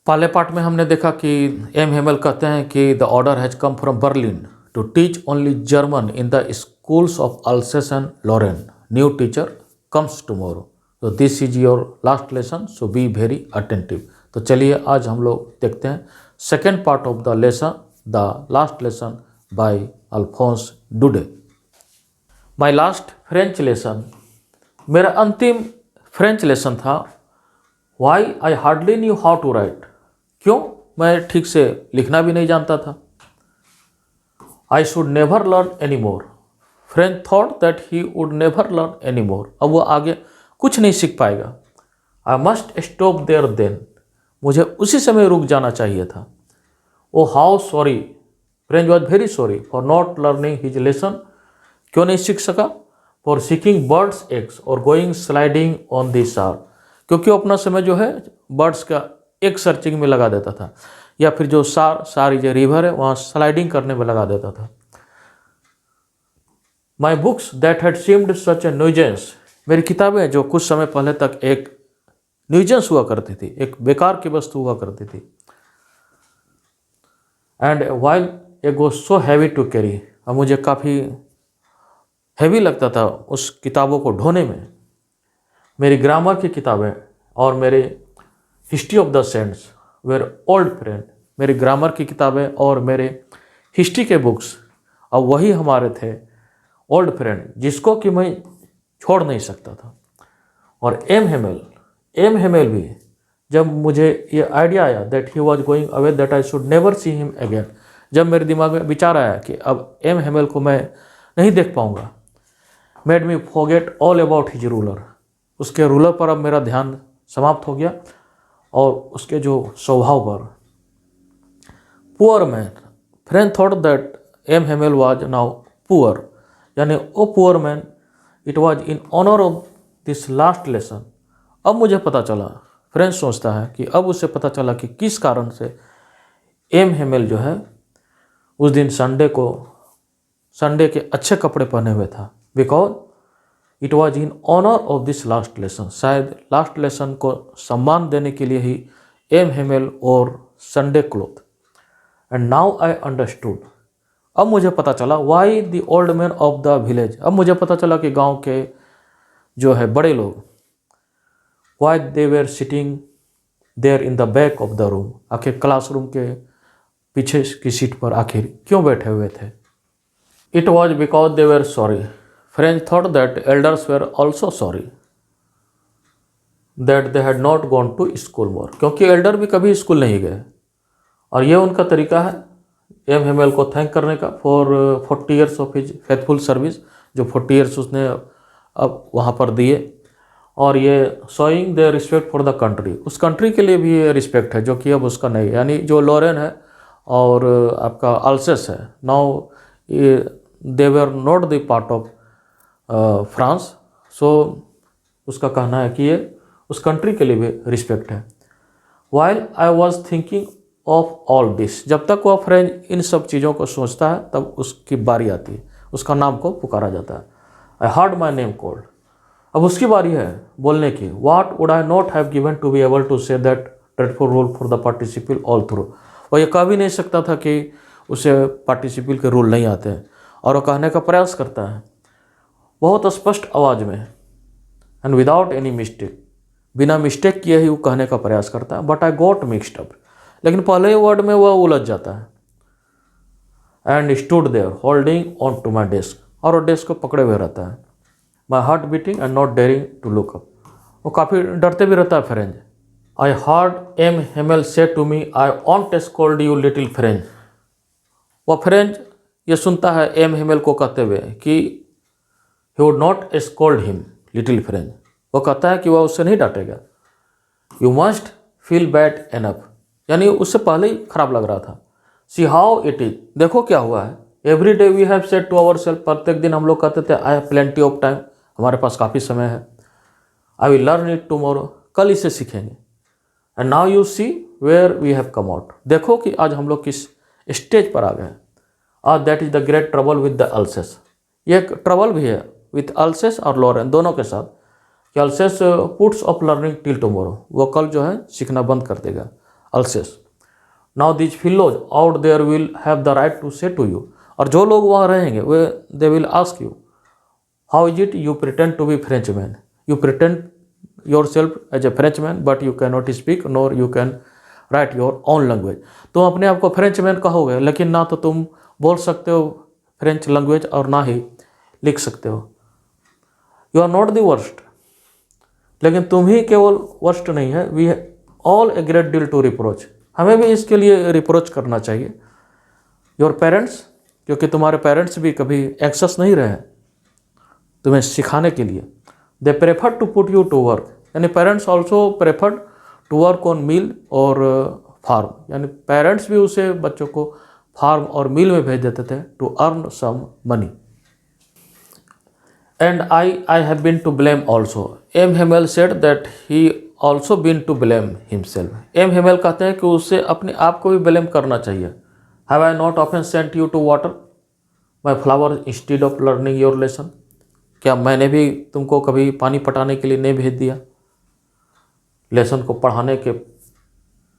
पहले पार्ट में हमने देखा कि एम हेमेल कहते हैं कि the order has come from Berlin to teach only German in the schools of Alsace and Lorraine. New teacher comes tomorrow. तो this is your last lesson, so be very attentive. तो चलिए आज हम लोग देखते हैं second part of the lesson, the last lesson by Alphonse Daudet. My last French lesson, मेरा अंतिम फ्रेंच लेसन था why I hardly knew how to write. क्यों मैं ठीक से लिखना भी नहीं जानता था। I should never learn any more. Franz thought that he would never learn any more. अब वो आगे कुछ नहीं सीख पाएगा। I must stop there then. मुझे उसी समय रुक जाना चाहिए था। Oh how sorry, Franz was very sorry for not learning his lesson. क्यों नहीं सीख सका? फॉर सीकिंग बर्ड्स एग्स और going sliding on the Saar. क्योंकि वो अपना समय जो है बर्ड्स का एक सर्चिंग में लगा देता था, या फिर जो सार जो रिवर है वहाँ स्लाइडिंग करने में लगा देता था। My books that had seemed such a nuisance. मेरी किताबें जो कुछ समय पहले तक एक न्यूजेंस हुआ करती थी, एक बेकार की वस्तु हुआ करती थी। And while a go so heavy to carry. अब मुझे काफ़ी हैवी लगता था उस किताबों को ढोने में। मेरी ग्रामर की किताबें और मेरे history of the saints were old friend. मेरी ग्रामर की किताबें और मेरे हिस्ट्री के बुक्स अब वही हमारे थे ओल्ड फ्रेंड, जिसको कि मैं छोड़ नहीं सकता था। और एम हेमेल भी, जब मुझे ये आइडिया आया that he was going away that I should never see him again, जब मेरे दिमाग में विचार आया कि अब एम हेमेल को मैं नहीं देख पाऊँगा, made me forget all about his ruler. उसके रूलर पर अब मेरा ध्यान समाप्त हो गया और उसके जो स्वभाव पर। Poor man, Franz thought that M Hamel was now poor, यानी oh poor man, it was in honour of this last lesson. अब मुझे पता चला, फ्रेंच सोचता है कि अब उसे पता चला कि किस कारण से एम हेमेल जो है उस दिन संडे के अच्छे कपड़े पहने हुए था। Because it was in honour of this last lesson. शायद लास्ट लेसन को सम्मान देने के लिए ही एम हेमेल और Sunday cloth. And now I understood. अब मुझे पता चला why the old man of the village. अब मुझे पता चला कि गांव के जो है बड़े लोग, why they were sitting there in the back of the room. आखिर क्लासरूम के पीछे की सीट पर आखिर क्यों बैठे हुए थे? It was because they were sorry. French thought that elders were also sorry that they had not gone to school more, क्योंकि एल्डर भी कभी स्कूल नहीं गए। और ये उनका तरीका है एम हेमेल को थैंक करने का for 40 years of his faithful service, जो 40 ईयर्स उसने अब वहाँ पर दिए। और ये showing there respect for the country, उस कंट्री के लिए भी ये रिस्पेक्ट है जो कि अब उसका नहीं है। यानी जो लॉरेन है और आपका अल्सेस है, now they were not the part of France. सो उसका कहना है कि ये उस कंट्री के लिए भी रिस्पेक्ट है। While I was thinking of all this, जब तक वह फ्रेंच इन सब चीज़ों को सोचता है तब उसकी बारी आती है, उसका नाम को पुकारा जाता है। I heard my name called. अब उसकी बारी है बोलने की। What would I not have given to be able to say that dreadful rule for the participle all through. वह ये कह भी नहीं सकता था कि उसे पार्टिसिपल के रूल नहीं आते हैं, और वो कहने का प्रयास करता है बहुत स्पष्ट आवाज़ में एंड विदाउट एनी मिस्टेक, बिना मिस्टेक किए ही वो कहने का प्रयास करता है। But I got mixed up, लेकिन पहले वर्ड में वह उलझ जाता है। And stood there holding on to my desk, और वो डेस्क को पकड़े हुए रहता है। My heart beating and not daring to look up, वो काफ़ी डरते भी रहता है French. I heard M Hamel say to me I want scold you little French. वह फ्रेंच ये सुनता है एम हेमेल को कहते हुए कि he would not scold him little friend। वो कहता है कि वह उससे नहीं डांटेगा। You must feel bad enough, यानी उससे पहले ही खराब लग रहा था। See how it is, देखो क्या हुआ है। Every day we have said to ourselves, प्रत्येक दिन हम लोग कहते थे I have plenty of time, हमारे पास काफ़ी समय है। I will learn it tomorrow, कल इसे सीखेंगे। And now you see where we have come out, देखो कि आज हम लोग किस स्टेज पर आ गए। और that is the great trouble with the Alsace, ये एक ट्रबल भी है विथ अल्सेस और लॉरेन दोनों के साथ, कि Alsace puts off learning till tomorrow, वो कल जो है सीखना बंद कर देगा। Alsace. Now this fellows out there will have the right to say to you, और जो लोग वहाँ रहेंगे वे they will ask you how is it you pretend to be French man, you pretend yourself as a French man but you can not speak nor you can write your own language. तुम अपने आप को French man कहोगे लेकिन ना तो तुम बोल सकते हो फ्रेंच लैंग्वेज और ना ही लिख सकते हो। You are not the worst, लेकिन तुम ही केवल वर्स्ट नहीं है, we all a great deal to reproach, हमें भी इसके लिए रिप्रोच करना चाहिए। योर पेरेंट्स, क्योंकि तुम्हारे पेरेंट्स भी कभी एंक्शस नहीं रहे तुम्हें सिखाने के लिए। They prefer to put you to work, यानी parents also prefer to work on mill और फार्म, यानी पेरेंट्स भी उसे बच्चों को फार्म और मिल में भेज देते थे to earn some money. And I have been to blame also. M Hamel said that he also been to blame himself. M Hamel कहते हैं कि उसे अपने आप को भी ब्लेम करना चाहिए। Have I not often sent you to water my flower instead of learning your lesson, क्या मैंने भी तुमको कभी पानी पटाने के लिए नहीं भेज दिया लेसन को पढ़ाने के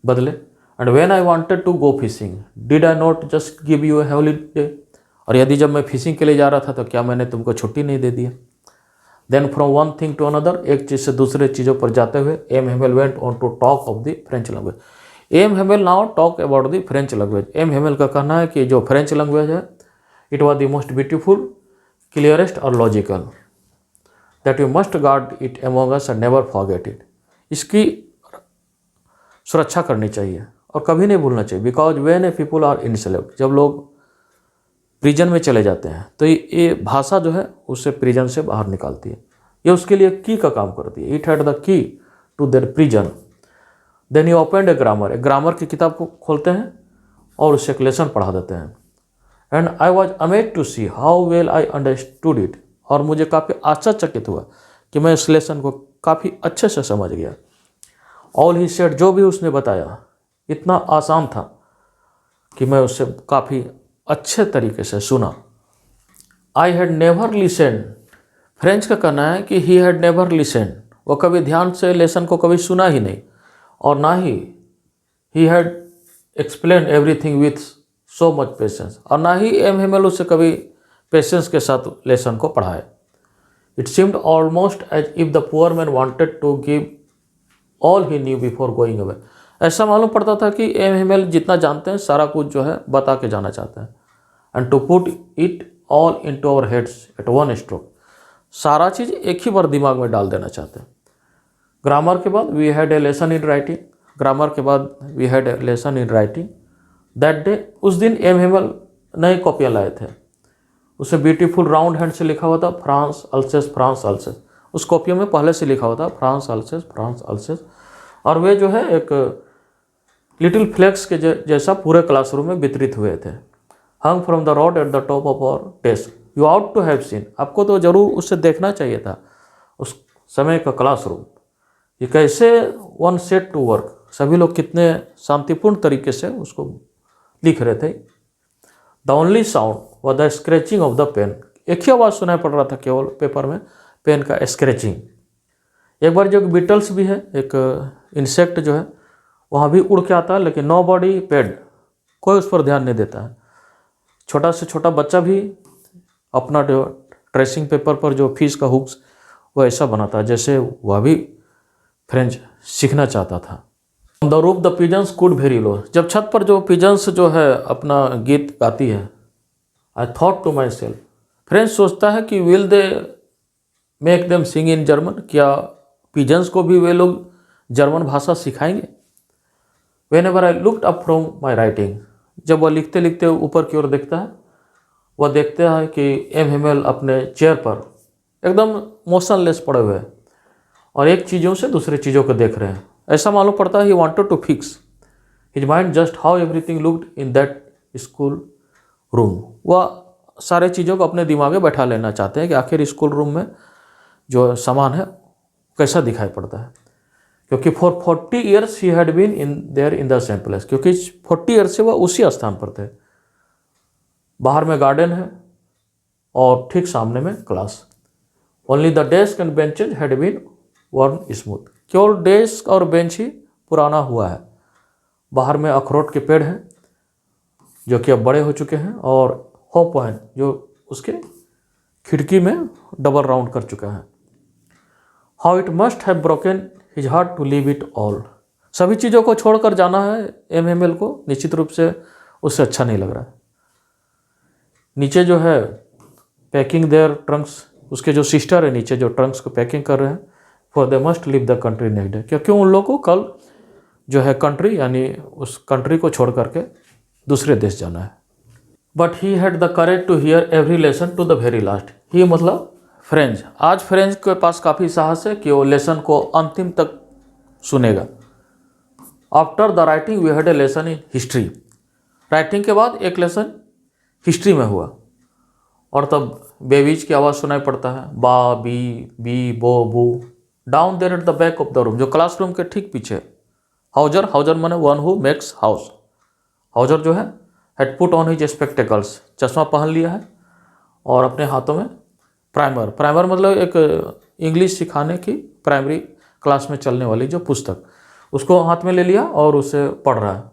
बदले। And when I wanted to go fishing did I not just give you a holiday, और यदि जब मैं फिशिंग के लिए जा रहा था तो क्या मैंने तुमको छुट्टी नहीं दे दिया। Then from one thing to another, एक चीज़ से दूसरे चीज़ों पर जाते हुए M Hamel went on to talk of the French language. M Hamel now talk about the French language. M Hamel का कहना है कि जो फ्रेंच लैंग्वेज है it was the most beautiful, clearest और logical, that you must guard it among us and never forget it. इसकी सुरक्षा करनी चाहिए और कभी नहीं भूलना चाहिए। Because when a people are enslaved, जब लोग प्रिजन में चले जाते हैं तो ये भाषा जो है उससे प्रिजन से बाहर निकालती है, ये उसके लिए की का काम करती है। It had the key to their prison. Then you opened a grammar की किताब को खोलते हैं और उससे एक लेसन पढ़ा देते हैं। And I was amazed to see how well I understood it, और मुझे काफ़ी आश्चर्यचकित हुआ कि मैं इस लेसन को काफ़ी अच्छे से समझ गया। ऑल ही सेड, जो भी उसने बताया इतना आसान था कि मैं उससे काफ़ी अच्छे तरीके से सुना। I had never listen, French का कहना है कि ही हैड नेवर लिसन, वो कभी ध्यान से लेसन को कभी सुना ही नहीं, और ना ही he had explain everything with so much patience, और ना ही एम हेमेल उससे कभी पेशेंस के साथ लेसन को पढ़ाए। It seemed almost as if the poor man wanted to give all he knew before going away. ऐसा मालूम पड़ता था कि एम हेमेल जितना जानते हैं सारा कुछ जो है बता के जाना चाहते हैं। And to put it all into our heads at one stroke, सारा चीज़ एक ही बार दिमाग में डाल देना चाहते हैं। ग्रामर के बाद we had a lesson in writing, grammar के बाद we had a lesson in writing that day. उस दिन एम हेमेल नई कॉपियाँ लाए थे, उसे ब्यूटीफुल राउंड हैंड से लिखा हुआ था फ्रांस अल्सेस फ्रांस अल्सेस। उस कॉपियों में पहले से लिखा हुआ था फ्रांस अल्सेस, और वे जो है एक लिटिल फ्लैग्स के जैसा पूरे क्लासरूम में वितरित हुए थे। Hung from the rod at the top of our desk, you ought to have seen, आपको तो जरूर उससे देखना चाहिए था उस समय का क्लासरूम, ये कैसे वन सेट टू वर्क, सभी लोग कितने शांतिपूर्ण तरीके से उसको लिख रहे थे। The only sound was the scratching of the pen, एक ही आवाज़ सुनाई पड़ रहा था केवल पेपर में, पेन का स्क्रैचिंग। एक बार जो बीटल्स भी है, एक इंसेक्ट जो है वहाँ भी उड़ के आता है, लेकिन नो बॉडी पेड, कोई उस पर ध्यान नहीं देता है। छोटा से छोटा बच्चा भी अपना जो ट्रेसिंग पेपर पर जो फिश का हुक्स वो ऐसा बनाता है जैसे वह भी फ्रेंच सीखना चाहता था। The roof the pigeons cooed very low, जब छत पर जो पिजन्स जो है अपना गीत गाती है, I thought to myself, French सोचता है कि will they make them sing in German, क्या पिजन्स को भी वे लोग जर्मन भाषा सिखाएंगे। Whenever I looked up from my writing, जब वह लिखते लिखते ऊपर की ओर देखता है, वह देखता है कि एम हेमेल अपने चेयर पर एकदम मोशनलेस पड़े हुए हैं और एक चीज़ों से दूसरे चीज़ों को देख रहे हैं। ऐसा मालूम पड़ता है he wanted to fix his mind just how everything looked in that school room. वह सारे चीज़ों को अपने दिमाग में बैठा लेना चाहते हैं कि आखिर स्कूल रूम में जो सामान है कैसा दिखाई पड़ता है, क्योंकि for 40 years he had been in there in the same place, क्योंकि 40 ईयर्स से वह उसी स्थान पर थे। बाहर में गार्डन है और ठीक सामने में class. Only the desk and benches had been worn smooth, केवल डेस्क और बेंच ही पुराना हुआ है बाहर में अखरोट के पेड़ हैं जो कि अब बड़े हो चुके हैं, और होपवाइन जो उसके खिड़की में डबल राउंड कर चुका है। How it must have broken his heart to leave it all. सभी चीज़ों को छोड़कर जाना है एमएमएल को, निश्चित रूप से उससे अच्छा नहीं लग रहा है। नीचे जो है पैकिंग देयर ट्रंक्स, उसके जो सिस्टर है नीचे जो ट्रंक्स को पैकिंग कर रहे हैं, for they must leave the country next day, क्योंकि उन लोगों को कल जो है कंट्री यानी उस कंट्री को छोड़ करके दूसरे देश जाना है। But he had the courage to hear every lesson to the very last. He मतलब फ्रेंच, आज फ्रेंच के पास काफ़ी साहस है कि वो लेसन को अंतिम तक सुनेगा। After the writing we had a lesson in history. Writing के बाद एक लेसन हिस्ट्री में हुआ, और तब बेबीज की आवाज़ सुनाई पड़ता है, बा बी बो बू। Down there at the back of the room, जो क्लासरूम के ठीक पीछे। हाउजर, हाउजर माने one who makes house. Hauser जो है had put on his spectacles, चश्मा पहन लिया है, और अपने हाथों में प्राइमर, प्राइमर मतलब एक इंग्लिश सिखाने की प्राइमरी क्लास में चलने वाली जो पुस्तक, उसको हाथ में ले लिया और उसे पढ़ रहा है।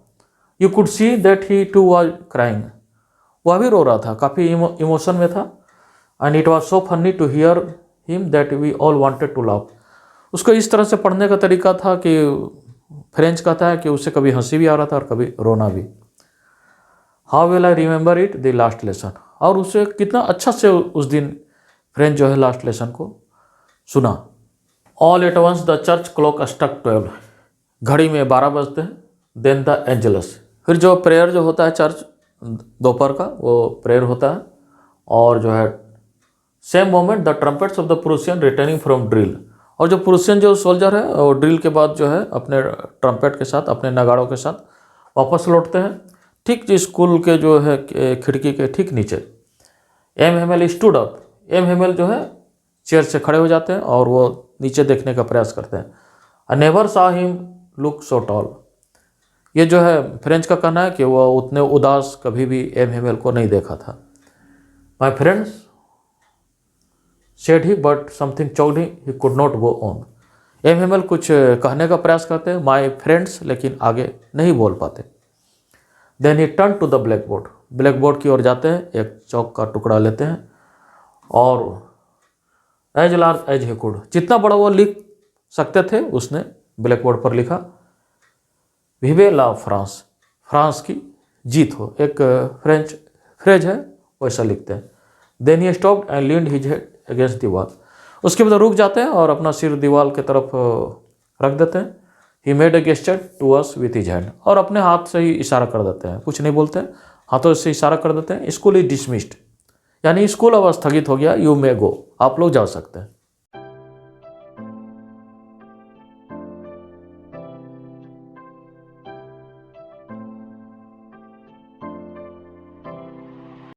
You could see that he too was crying, वह भी रो रहा था, काफ़ी इमोशन में था। And it was so funny to hear him that we all wanted to laugh. उसको इस तरह से पढ़ने का तरीका था कि फ्रेंच कहता है कि उसे कभी हंसी भी आ रहा था और कभी रोना भी। How will I remember it the last lesson, और उसे कितना अच्छा से उस दिन फ्रेंच जो है लास्ट लेसन को सुना। All at once the church clock struck 12, घड़ी में 12 बजते हैं। देन द एंजलस, फिर जो प्रेयर जो होता है चर्च दोपहर का, वो प्रेयर होता है, और जो है same moment the trumpets of the Prussian returning from drill, और जो प्रूसियन जो सोल्जर है वो ड्रिल के बाद जो है अपने ट्रम्पेट के साथ, अपने नगाड़ों के साथ वापस लौटते हैं। ठीक स्कूल के जो है खिड़की के ठीक नीचे एमएमएल स्टूड अप, एमएमएल जो है चेयर से खड़े हो जाते हैं और वो नीचे देखने का प्रयास करते हैं। I never saw him look so tall, ये जो है फ्रेंच का कहना है कि वो उतने उदास कभी भी एमएमएल को नहीं देखा था। My friends said he but something choked him, he could not go on. MML कुछ कहने का प्रयास करते हैं माई फ्रेंड्स, लेकिन आगे नहीं बोल पाते। Then he turn to the black board, black board की ओर जाते हैं, एक चौक का टुकड़ा लेते हैं और as large as he could, जितना बड़ा वो लिख सकते थे उसने ब्लैक बोर्ड पर लिखा, विवे ला फ्रांस, फ्रांस की जीत हो, एक फ्रेंच फ्रेज है वैसा लिखते हैं। Then he stopped and leaned his head against दीवार, उसके बाद रुक जाते हैं और अपना सिर दीवार की तरफ रख देते हैं। He made a gesture to us with his hand, और अपने हाथ से ही इशारा कर देते हैं, कुछ नहीं बोलते हैं, हाथों से इशारा कर देते हैं। स्कूल इज डिसमिस्ड, यानी स्कूल अब स्थगित हो गया, यू मे गो, आप लोग जा सकते हैं।